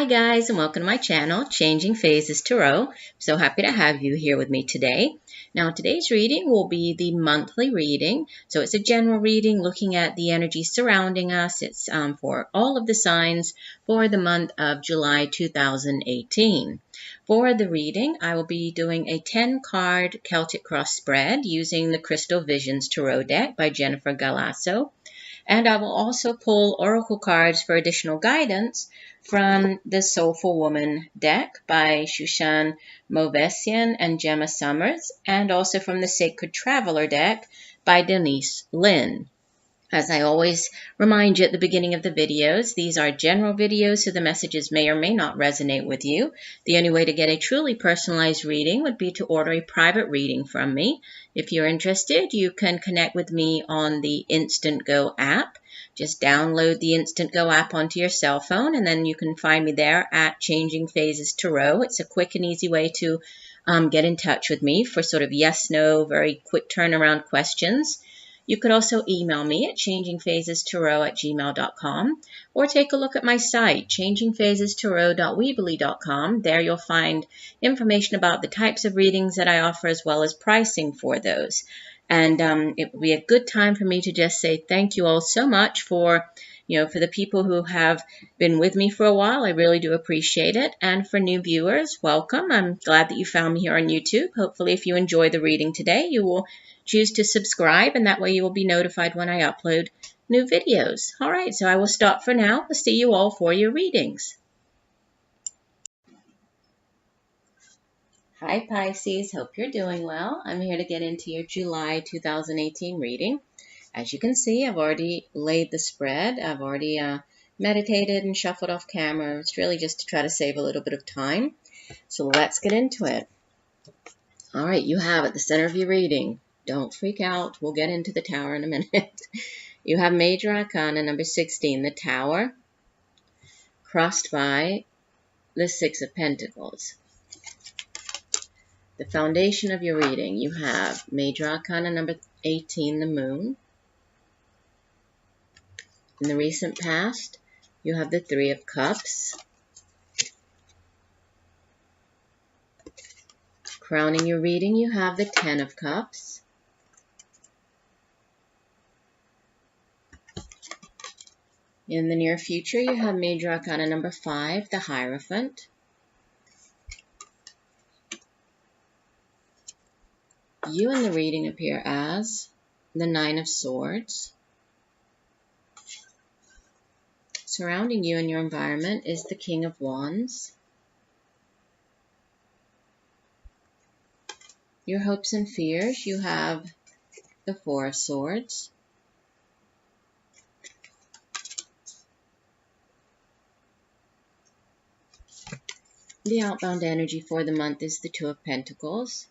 Hi guys, and welcome to my channel, Changing Phases Tarot. I'm so happy to have you here with me today. Now today's reading will be the monthly reading. So it's a general reading looking at the energy surrounding us. It's for all of the signs for the month of July 2018. For the reading, I will be doing a 10-card Celtic cross spread using the Crystal Visions Tarot deck by Jennifer Galasso. And I will also pull oracle cards for additional guidance from the Soulful Woman deck by Shushann, Movessian, and Gemma Summers, and also from the Sacred Traveler deck by Denise, Linn. As I always remind you at the beginning of the videos, these are general videos, so the messages may or may not resonate with you. The only way to get a truly personalized reading would be to order a private reading from me. If you're interested, you can connect with me on the INSTANTGO app. Just download the INSTANTGO app onto your cell phone, and then you can find me there at Changing Phases Tarot. It's a quick and easy way to get in touch with me for sort of yes-no, very quick turnaround questions. You could also email me at changingphasestarot@gmail.com or take a look at my site, changingphasestarot.weebly.com. There you'll find information about the types of readings that I offer as well as pricing for those. And it would be a good time for me to just say thank you all so much for the people who have been with me for a while. I really do appreciate it. And for new viewers, welcome. I'm glad that you found me here on YouTube. Hopefully, if you enjoy the reading today, you will choose to subscribe, and that way you will be notified when I upload new videos. All right, so I will stop for now. I'll see you all for your readings. Hi, Pisces. Hope you're doing well. I'm here to get into your July 2018 reading. As you can see, I've already laid the spread. I've already meditated and shuffled off camera. It's really just to try to save a little bit of time. So let's get into it. All right, you have at the center of your reading. Don't freak out. We'll get into the Tower in a minute. You have Major Arcana number 16, the Tower, crossed by the Six of Pentacles. The foundation of your reading, you have Major Arcana number 18, the Moon. In the recent past, you have the Three of Cups. Crowning your reading, you have the Ten of Cups. In the near future, you have Major Arcana number 5, the Hierophant. You in the reading appear as the Nine of Swords. Surrounding you in your environment is the King of Wands. Your hopes and fears, you have the Four of Swords. The outbound energy for the month is the Two of Pentacles.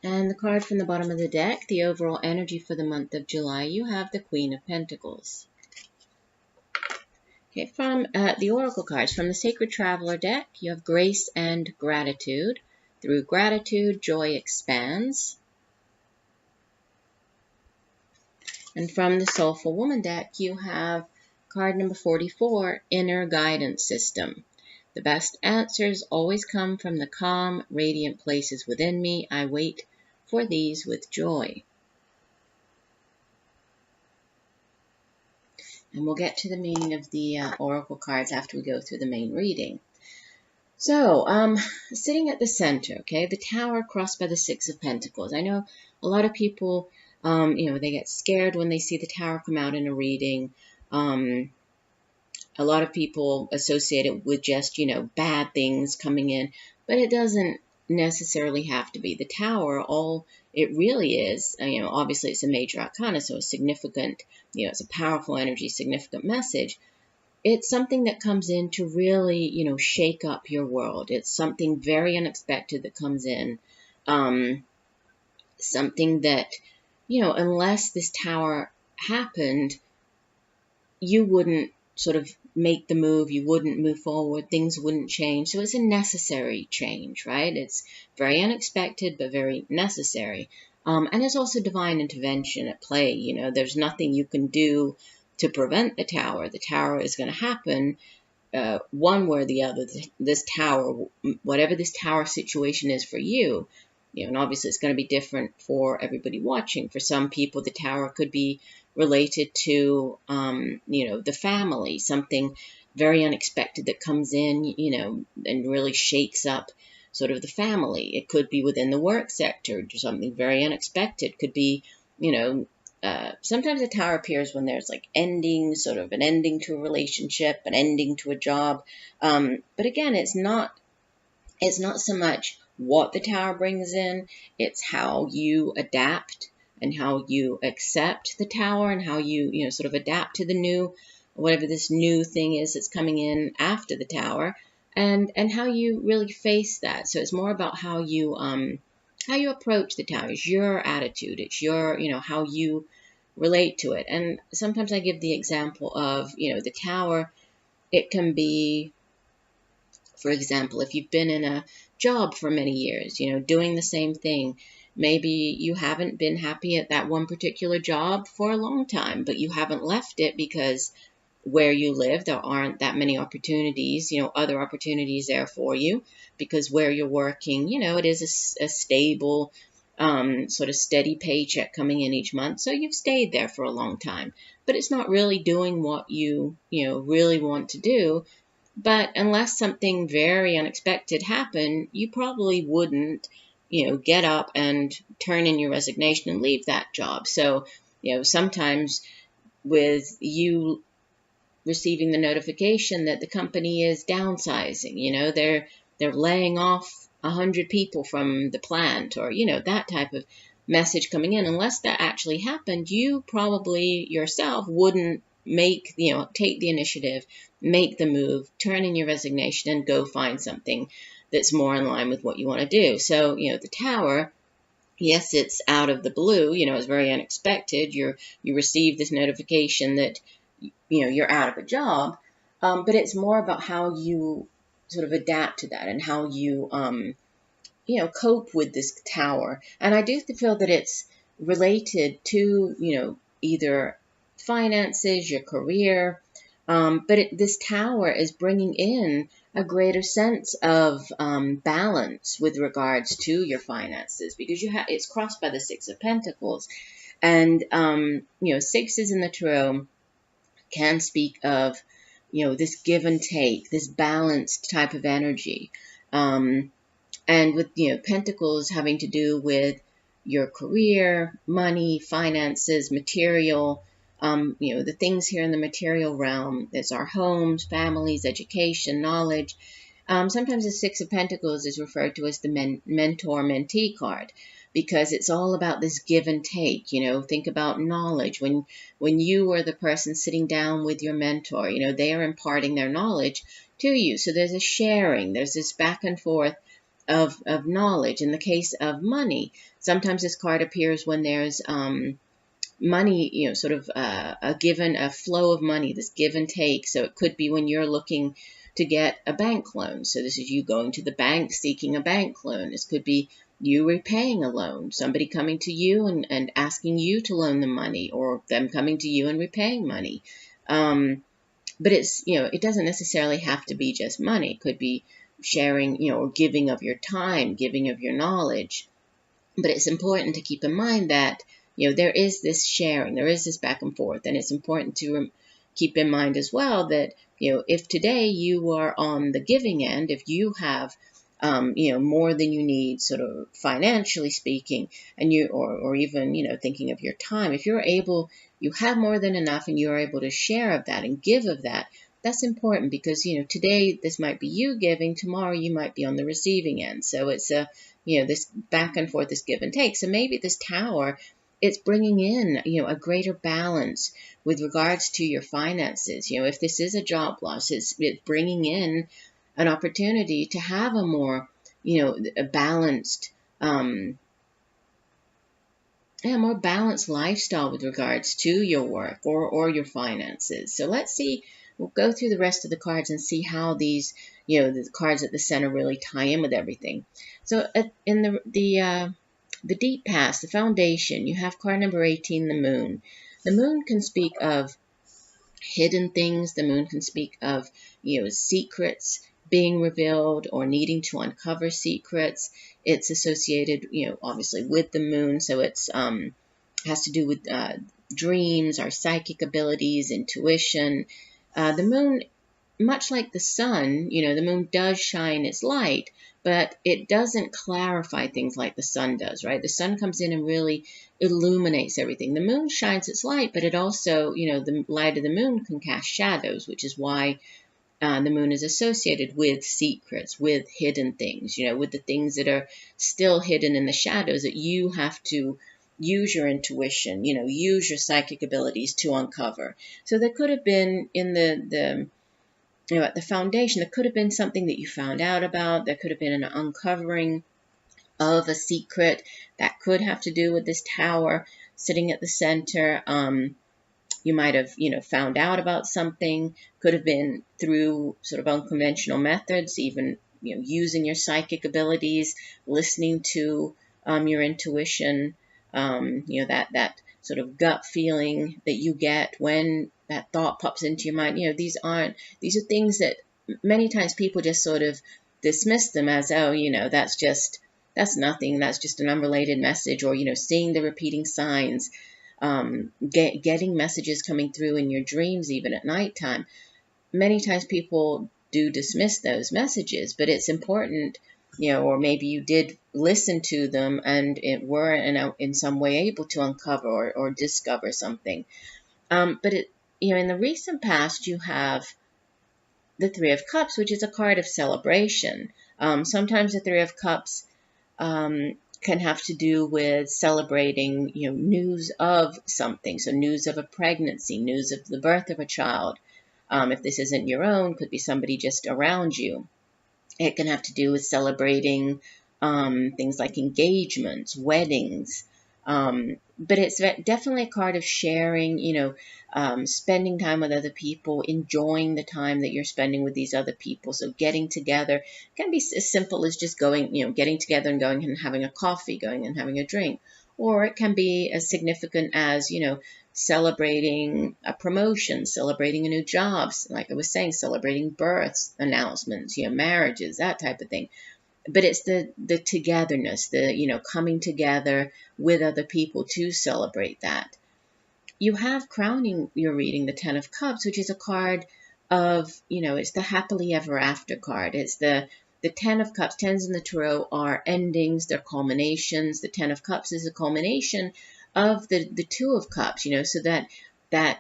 And the card from the bottom of the deck, the overall energy for the month of July, you have the Queen of Pentacles. Okay, from the oracle cards, from the Sacred Traveler deck, you have Grace and Gratitude. Through gratitude, joy expands. And from the Soulful Woman deck, you have card number 44, Inner Guidance System. The best answers always come from the calm, radiant places within me. I wait for these with joy. And we'll get to the meaning of the oracle cards after we go through the main reading. So, sitting at the center, okay, the Tower crossed by the Six of Pentacles. I know a lot of people, they get scared when they see the Tower come out in a reading. A lot of people associate it with just, bad things coming in, but it doesn't necessarily have to be. The Tower, all it really is, obviously it's a Major Arcana, so a significant, it's a powerful energy, significant message. It's something that comes in to really, shake up your world. It's something very unexpected that comes in. Something that, unless this Tower happened, you wouldn't sort of make the move, you wouldn't move forward, things wouldn't change. So it's a necessary change, right? It's very unexpected, but very necessary. And there's also divine intervention at play. There's nothing you can do to prevent the tower. The tower is going to happen one way or the other. This tower, whatever this tower situation is for you, and obviously it's going to be different for everybody watching. For some people, the tower could be related to, the family, something very unexpected that comes in, and really shakes up sort of the family. It could be within the work sector, something very unexpected. Could be, sometimes a tower appears when there's like ending, sort of an ending to a relationship, an ending to a job. But again, it's not so much what the tower brings in, it's how you adapt and how you accept the tower and how you, sort of adapt to the new, whatever this new thing is that's coming in after the tower, and how you really face that. So it's more about how you approach the tower. It's your attitude. It's your, how you relate to it. And sometimes I give the example of, the tower. It can be, for example, if you've been in a job for many years, doing the same thing, maybe you haven't been happy at that one particular job for a long time, but you haven't left it because where you live, there aren't that many opportunities, other opportunities there for you, because where you're working, it is a stable, sort of steady paycheck coming in each month. So you've stayed there for a long time, but it's not really doing what you, really want to do. But unless something very unexpected happened, you probably wouldn't, get up and turn in your resignation and leave that job. So, sometimes with you receiving the notification that the company is downsizing, they're laying off 100 people from the plant, or, that type of message coming in, unless that actually happened, you probably yourself wouldn't take the initiative, make the move, turn in your resignation, and go find something that's more in line with what you want to do. So, the tower, yes, it's out of the blue, it's very unexpected. You receive this notification that, you're out of a job, but it's more about how you sort of adapt to that and how you, cope with this tower. And I do feel that it's related to, either finances, your career, but this tower is bringing in a greater sense of balance with regards to your finances, because it's crossed by the Six of Pentacles, and sixes in the tarot can speak of this give and take, this balanced type of energy, and with Pentacles having to do with your career, money, finances, material. The things here in the material realm, it's our homes, families, education, knowledge. Sometimes the Six of Pentacles is referred to as the mentor-mentee card, because it's all about this give and take. Think about knowledge. When you are the person sitting down with your mentor, they are imparting their knowledge to you. So there's a sharing, there's this back and forth of knowledge. In the case of money, sometimes this card appears when there's money, sort of a flow of money, this give and take. So it could be when you're looking to get a bank loan. So this is you going to the bank seeking a bank loan. This could be you repaying a loan, somebody coming to you and asking you to loan them money, or them coming to you and repaying money. But it's, it doesn't necessarily have to be just money. It could be sharing, or giving of your time, giving of your knowledge. But it's important to keep in mind that, there is this sharing, there is this back and forth, and it's important to keep in mind as well that, if today you are on the giving end, if you have, more than you need, sort of financially speaking, and or even, thinking of your time, if you're able, you have more than enough and you're able to share of that and give of that, that's important, because, today this might be you giving, tomorrow you might be on the receiving end. So it's this back and forth, this give and take. So maybe this tower, it's bringing in, a greater balance with regards to your finances. If this is a job loss, it's bringing in an opportunity to have a more, a balanced, more balanced lifestyle with regards to your work or your finances. So let's see, we'll go through the rest of the cards and see how these, the cards at the center really tie in with everything. So in the deep past, the foundation, you have card number 18, the moon. The moon can speak of hidden things. The moon can speak of, secrets being revealed or needing to uncover secrets. It's associated, obviously with the moon, so it's has to do with dreams, our psychic abilities, intuition. The moon, much like the sun, the moon does shine its light, but it doesn't clarify things like the sun does, right? The sun comes in and really illuminates everything. The moon shines its light, but it also, the light of the moon can cast shadows, which is why the moon is associated with secrets, with hidden things, with the things that are still hidden in the shadows that you have to use your intuition, use your psychic abilities to uncover. So there could have been in the at the foundation, there could have been something that you found out about. There could have been an uncovering of a secret that could have to do with this tower sitting at the center. You might have, found out about something. Could have been through sort of unconventional methods, even, using your psychic abilities, listening to your intuition, that sort of gut feeling that you get when that thought pops into your mind. These are things that many times people just sort of dismiss them as, oh, that's nothing, that's just an unrelated message, or, seeing the repeating signs, getting messages coming through in your dreams, even at nighttime. Many times people do dismiss those messages, but it's important, or maybe you did listen to them and it were in some way able to uncover or discover something. But in the recent past, you have the Three of Cups, which is a card of celebration. Sometimes the Three of Cups can have to do with celebrating, news of something. So news of a pregnancy, news of the birth of a child. If this isn't your own, could be somebody just around you. It can have to do with celebrating things like engagements, weddings. But it's definitely a card of sharing, spending time with other people, enjoying the time that you're spending with these other people. So getting together can be as simple as just going, getting together and going and having a coffee, going and having a drink. Or it can be as significant as, celebrating a promotion, celebrating a new job, like I was saying, celebrating births, announcements, marriages, that type of thing. But it's the togetherness, the, coming together with other people to celebrate that. You have crowning your reading the Ten of Cups, which is a card of, it's the happily ever after card. It's the Ten of Cups. Tens in the Tarot are endings, they're culminations. The Ten of Cups is a culmination of the Two of Cups, so that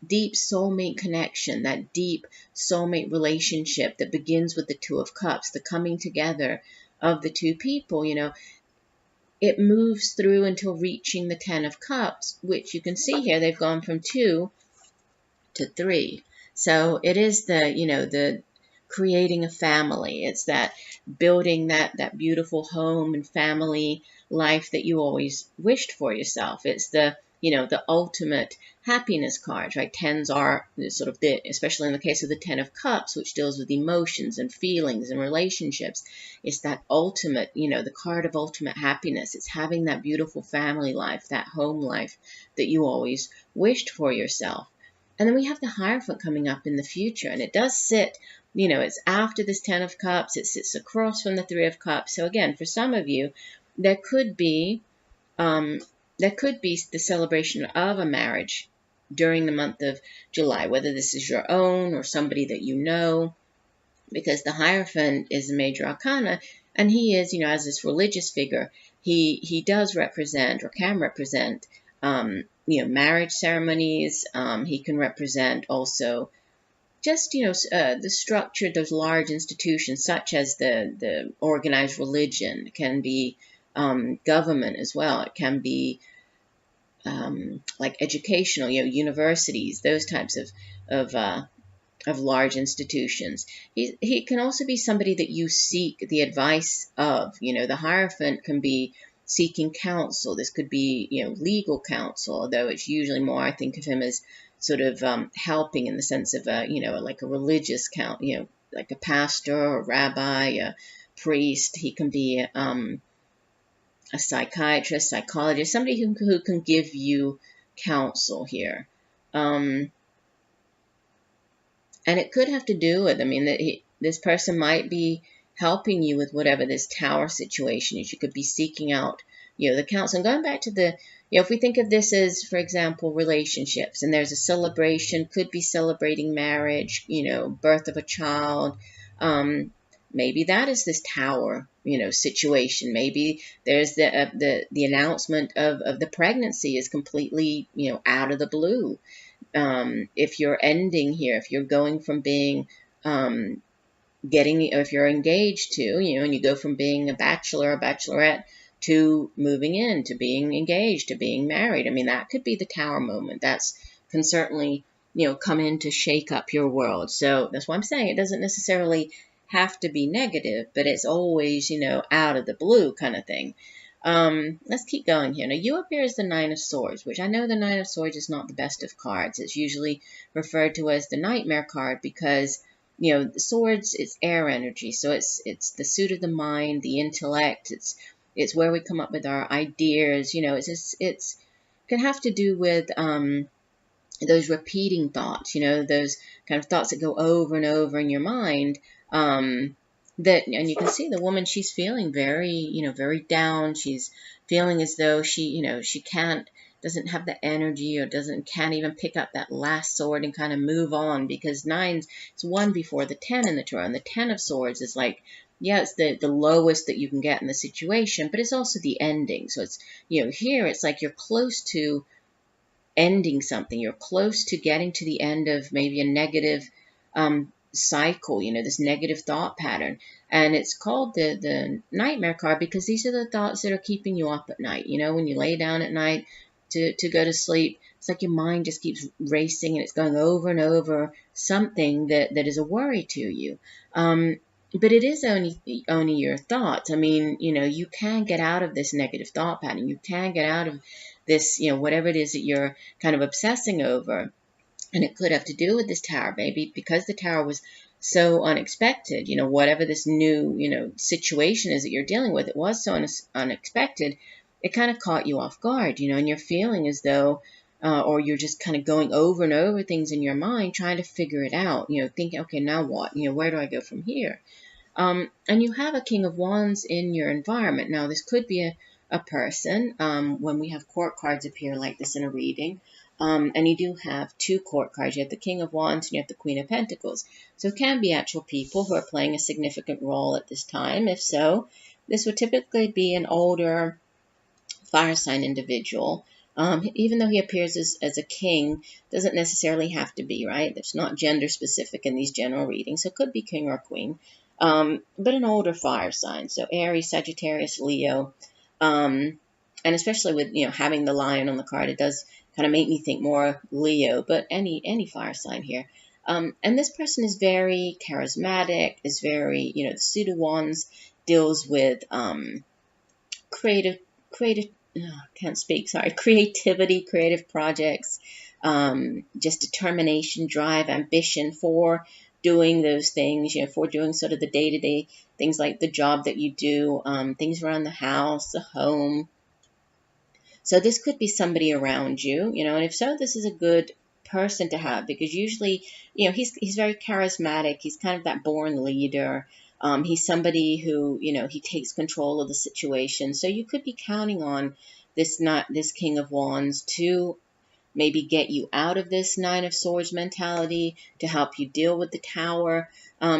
deep soulmate connection, that deep soulmate relationship that begins with the Two of Cups, the coming together of the two people, it moves through until reaching the Ten of Cups, which you can see here, they've gone from 2 to 3. So it is the creating a family. It's that building that beautiful home and family life that you always wished for yourself. It's the ultimate happiness cards, right? Tens are sort of especially in the case of the Ten of Cups, which deals with emotions and feelings and relationships. It's that ultimate, the card of ultimate happiness. It's having that beautiful family life, that home life that you always wished for yourself. And then we have the Hierophant coming up in the future, and it does sit, it's after this Ten of Cups. It sits across from the Three of Cups. So again, for some of you, there could be the celebration of a marriage during the month of July, whether this is your own or somebody that you know, because the Hierophant is a major arcana, and he is, as this religious figure, he does represent or can represent, marriage ceremonies. He can represent also just, the structure, those large institutions such as the organized religion. It can be government as well. It can be like educational, universities, those types of large institutions. He can also be somebody that you seek the advice of. The Hierophant can be seeking counsel. This could be, legal counsel, although it's usually more, I think of him as sort of helping in the sense of, like a religious like a pastor or rabbi, a priest. He can be a psychiatrist, psychologist, somebody who can give you counsel here. And it could have to do with, I mean, that this person might be helping you with whatever this tower situation is. You could be seeking out, the counsel. And going back to the, if we think of this as, for example, relationships, and there's a celebration, could be celebrating marriage, birth of a child. Maybe that is this tower, situation. Maybe there's the announcement of the pregnancy is completely, out of the blue. If you're ending here, if you're going from being if you're engaged to, and you go from being a bachelor or bachelorette to moving in, to being engaged, to being married. I mean, that could be the tower moment. That's can certainly, come in to shake up your world. So that's why I'm saying it doesn't necessarily have to be negative, but it's always, out of the blue kind of thing. Let's keep going here. Now, you appear as the Nine of Swords, which I know the Nine of Swords is not the best of cards. It's usually referred to as the Nightmare card because, the swords, it's air energy. So it's the suit of the mind, the intellect. It's where we come up with our ideas. It's can have to do with those repeating thoughts. Those kind of thoughts that go over and over in your mind. And you can see the woman, she's feeling very, very down. She's feeling as though she doesn't have the energy or can't even pick up that last sword and kind of move on, because it's 1 before the 10 in the tarot. And the 10 of Swords is like, yeah, it's the lowest that you can get in the situation, but it's also the ending. So it's, here it's like you're close to ending something. You're close to getting to the end of maybe a negative cycle, this negative thought pattern. And it's called the Nightmare card because these are the thoughts that are keeping you up at night. When you lay down at night to go to sleep, it's like your mind just keeps racing and it's going over and over something that is a worry to you. But it is only your thoughts. I mean, you can get out of this negative thought pattern. You can get out of this, whatever it is that you're kind of obsessing over. And it could have to do with this tower, maybe because the tower was so unexpected, whatever this new, situation is that you're dealing with, it was so unexpected, it kind of caught you off guard, and you're feeling as though, or you're just kind of going over and over things in your mind, trying to figure it out, thinking, okay, now what? Where do I go from here? And you have a King of Wands in your environment. Now, this could be a person, when we have court cards appear like this in a reading. And you do have 2 court cards. You have the King of Wands and you have the Queen of Pentacles. So it can be actual people who are playing a significant role at this time. If so, this would typically be an older fire sign individual. Even though he appears as a king, doesn't necessarily have to be, right? It's not gender specific in these general readings. So it could be king or queen. But an older fire sign. So Aries, Sagittarius, Leo. And especially with, having the lion on the card, it does kind of make me think more Leo, but any fire sign here. And this person is very charismatic, is very, the suit of wands deals with creativity, creative projects, just determination, drive, ambition for doing those things, for doing sort of the day-to-day things like the job that you do, things around the house, the home. So this could be somebody around you, and if so, this is a good person to have because usually, he's very charismatic. He's kind of that born leader. He's somebody who, he takes control of the situation. So you could be counting on this King of Wands to maybe get you out of this Nine of Swords mentality, to help you deal with the Tower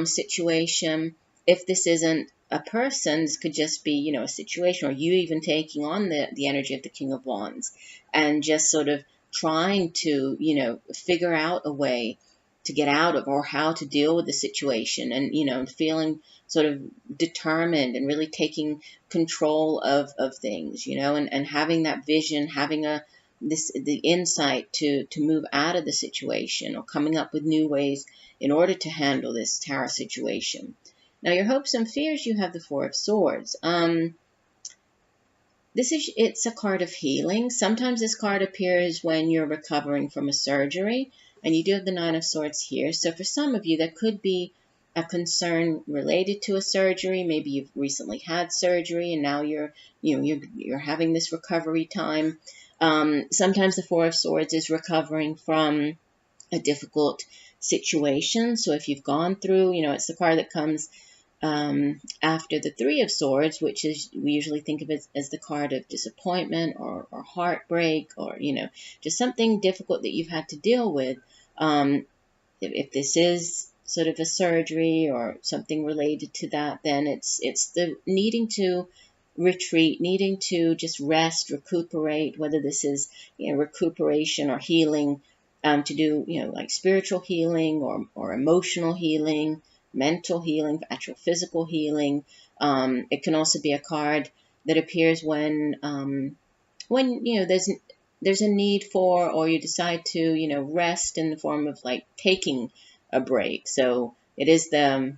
situation. If this isn't a person, this could just be, a situation, or you even taking on the energy of the King of Wands and just sort of trying to, figure out a way to get out of, or how to deal with the situation, and, feeling sort of determined and really taking control of things, and having that vision, having the insight to move out of the situation, or coming up with new ways in order to handle this Tower situation. Now, your hopes and fears, you have the Four of Swords. It's a card of healing. Sometimes this card appears when you're recovering from a surgery, and you do have the Nine of Swords here. So for some of you, that could be a concern related to a surgery. Maybe you've recently had surgery, and now you're having this recovery time. Sometimes the Four of Swords is recovering from a difficult situation. So if you've gone through, it's the card that comes after the Three of Swords, which is, we usually think of it as the card of disappointment or heartbreak, or, just something difficult that you've had to deal with. If this is sort of a surgery or something related to that, then it's the needing to retreat, needing to just rest, recuperate, whether this is, recuperation or healing, to do, like spiritual healing or emotional healing, mental healing, actual physical healing. It can also be a card that appears when there's a need for, or you decide to, rest in the form of like taking a break. So it is the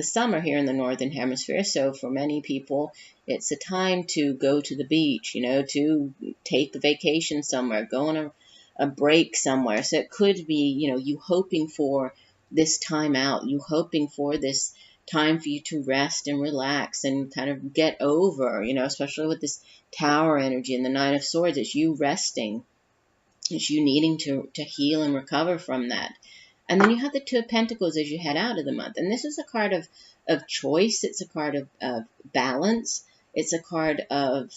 summer here in the Northern Hemisphere. So for many people, it's a time to go to the beach, to take a vacation somewhere, go on a break somewhere. So it could be, you hoping for this time out, you hoping for this time for you to rest and relax and kind of get over, especially with this Tower energy and the Nine of Swords. It's you resting. It's you needing to heal and recover from that. And then you have the Two of Pentacles as you head out of the month. And this is a card of choice. It's a card of balance. It's a card of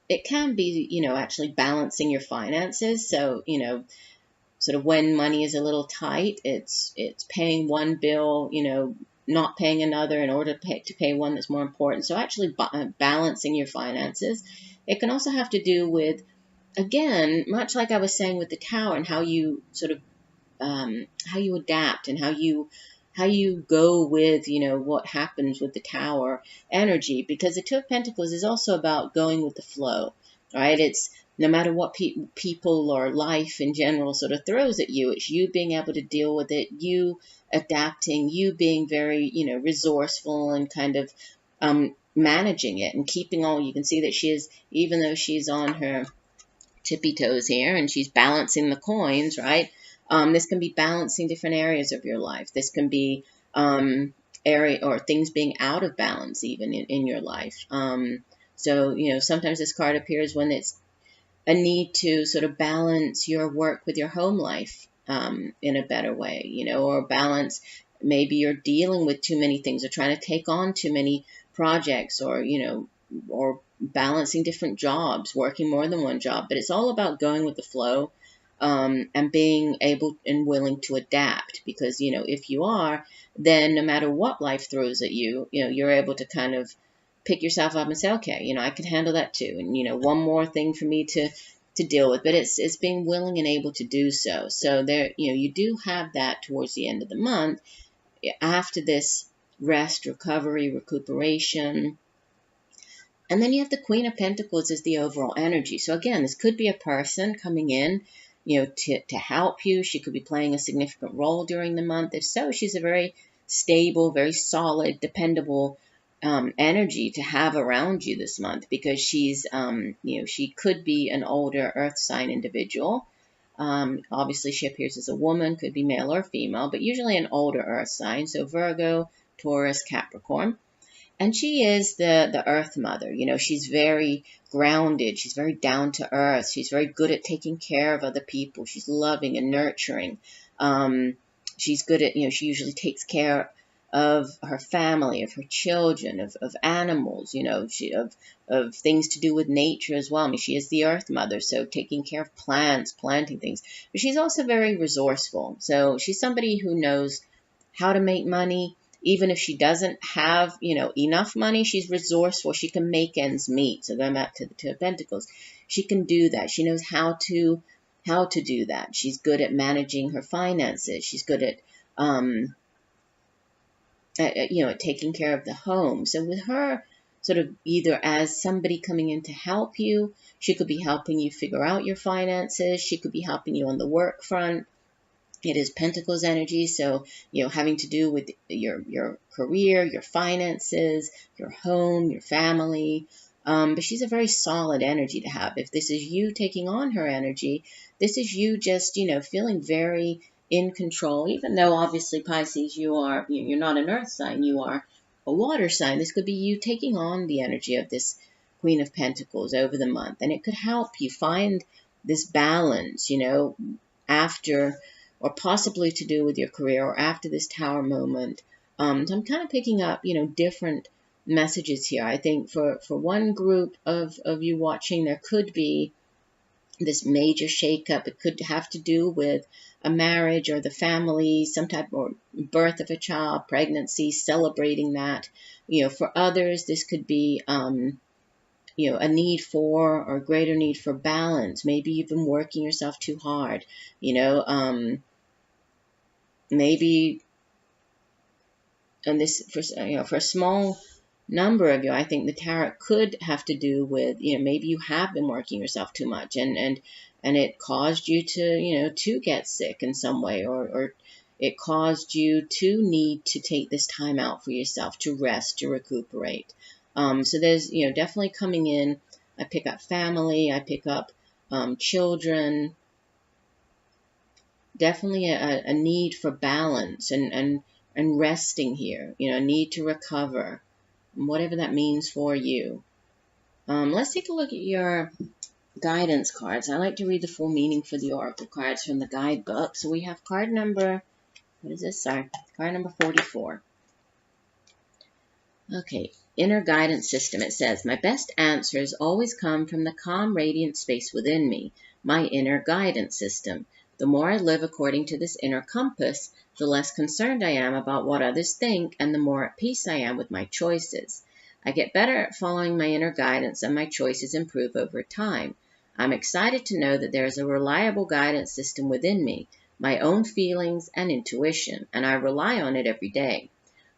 it can be, actually balancing your finances. So, sort of when money is a little tight, it's paying one bill, not paying another in order to pay one that's more important. So actually balancing your finances. It can also have to do with, again, much like I was saying with the Tower, and how you sort of how you adapt and how you go with, what happens with the Tower energy, because the Two of Pentacles is also about going with the flow, right? It's no matter what people or life in general sort of throws at you, it's you being able to deal with it, you adapting, you being very, resourceful and kind of managing it and keeping all. You can see that she is, even though she's on her tippy toes here and she's balancing the coins, right? This can be balancing different areas of your life. This can be area or things being out of balance even in your life. So, sometimes this card appears when it's a need to sort of balance your work with your home life in a better way, or balance, maybe you're dealing with too many things or trying to take on too many projects, or, or balancing different jobs, working more than one job. But it's all about going with the flow and being able and willing to adapt, because, if you are, then no matter what life throws at you, you're able to kind of pick yourself up and say, okay, I can handle that too. And, one more thing for me to deal with, but it's being willing and able to do so. So there, you do have that towards the end of the month, after this rest, recovery, recuperation. And then you have the Queen of Pentacles as the overall energy. So again, this could be a person coming in, to help you. She could be playing a significant role during the month. If so, she's a very stable, very solid, dependable energy to have around you this month, because she's, she could be an older earth sign individual. Obviously, she appears as a woman, could be male or female, but usually an older earth sign. So Virgo, Taurus, Capricorn. And she is the earth mother. She's very grounded. She's very down to earth. She's very good at taking care of other people. She's loving and nurturing. She's good at, she usually takes care of her family, of her children, of animals, of things to do with nature as well. I mean, she is the earth mother, so taking care of plants, planting things. But she's also very resourceful. So she's somebody who knows how to make money. Even if she doesn't have, enough money, she's resourceful. She can make ends meet. So going back to the Two of Pentacles, she can do that. She knows how to do that. She's good at managing her finances. She's good at taking care of the home. So with her, sort of either as somebody coming in to help you, she could be helping you figure out your finances. She could be helping you on the work front. It is Pentacles energy, so, having to do with your career, your finances, your home, your family. But she's a very solid energy to have. If this is you taking on her energy, this is you just, feeling very in control, even though obviously Pisces, you're not an earth sign, you are a water sign. This could be you taking on the energy of this Queen of Pentacles over the month, and it could help you find this balance, after, or possibly to do with your career, or after this Tower moment. So I'm kind of picking up, different messages here. I think for one group of you watching, there could be this major shakeup. It could have to do with a marriage or the family, some type or birth of a child, pregnancy, celebrating that. For others, this could be, a need for, or greater need for balance. Maybe you've been working yourself too hard. Maybe, and this for a small number of you, I think the tarot could have to do with, maybe you have been working yourself too much, and it caused you to, to get sick in some way, or it caused you to need to take this time out for yourself to rest, to recuperate. So there's, definitely coming in, I pick up family, I pick up children, definitely a need for balance and resting here, a need to recover, whatever that means for you. Let's take a look at your guidance cards. I like to read the full meaning for the oracle cards from the guidebook. So we have card number, what is this? Sorry, card number 44. Okay, inner guidance system. It says, my best answers always come from the calm, radiant space within me, my inner guidance system. The more I live according to this inner compass, the less concerned I am about what others think, and the more at peace I am with my choices. I get better at following my inner guidance, and my choices improve over time. I'm excited to know that there is a reliable guidance system within me, my own feelings and intuition, and I rely on it every day.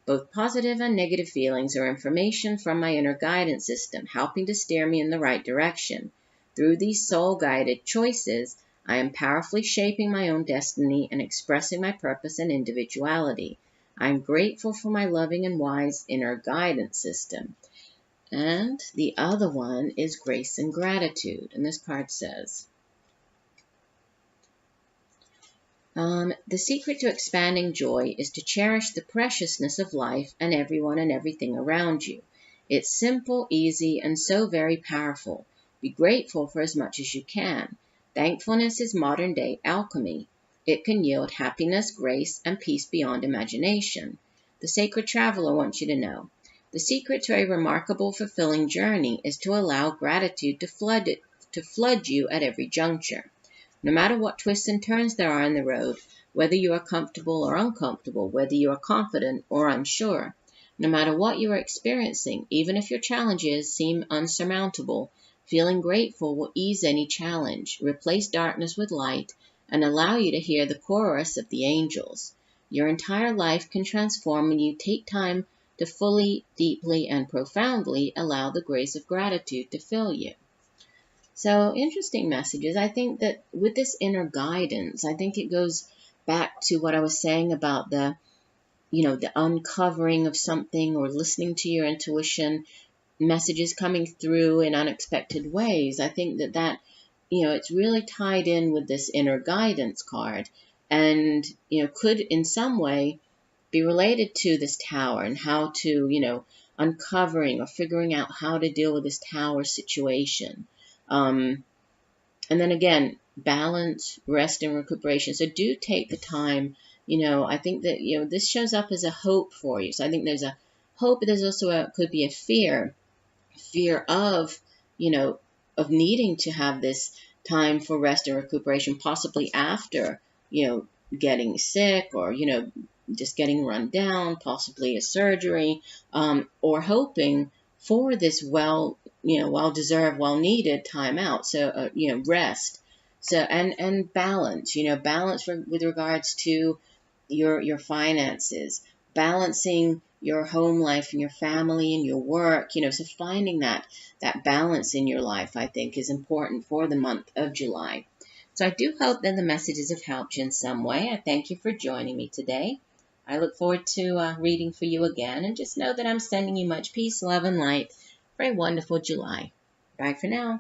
Both positive and negative feelings are information from my inner guidance system, helping to steer me in the right direction. Through these soul-guided choices, I am powerfully shaping my own destiny and expressing my purpose and individuality. I am grateful for my loving and wise inner guidance system. And the other one is grace and gratitude. And this card says, the secret to expanding joy is to cherish the preciousness of life and everyone and everything around you. It's simple, easy, and so very powerful. Be grateful for as much as you can. Thankfulness is modern-day alchemy. It can yield happiness, grace, and peace beyond imagination. The Sacred Traveler wants you to know, the secret to a remarkable, fulfilling journey is to allow gratitude to flood you at every juncture. No matter what twists and turns there are in the road, whether you are comfortable or uncomfortable, whether you are confident or unsure, no matter what you are experiencing, even if your challenges seem unsurmountable, feeling grateful will ease any challenge, replace darkness with light, and allow you to hear the chorus of the angels. Your entire life can transform when you take time to fully, deeply, and profoundly allow the grace of gratitude to fill you. So, interesting messages. I think that with this inner guidance, I think it goes back to what I was saying about the uncovering of something, or listening to your intuition, messages coming through in unexpected ways. I think that it's really tied in with this inner guidance card, and, could in some way be related to this tower and how to, uncovering or figuring out how to deal with this tower situation. And then again, balance, rest, and recuperation. So do take the time. I think that, this shows up as a hope for you. So I think there's a hope, but there's also could be a fear of, of needing to have this time for rest and recuperation, possibly after, getting sick, or, just getting run down, possibly a surgery, or hoping for this well-deserved, well-needed time out. So, rest. So, and balance, balance with regards to your finances, balancing your home life and your family and your work, so finding that balance in your life, I think, is important for the month of July. So I do hope that the messages have helped you in some way. I thank you for joining me today. I look forward to reading for you again, and just know that I'm sending you much peace, love, and light for a wonderful July. Bye for now.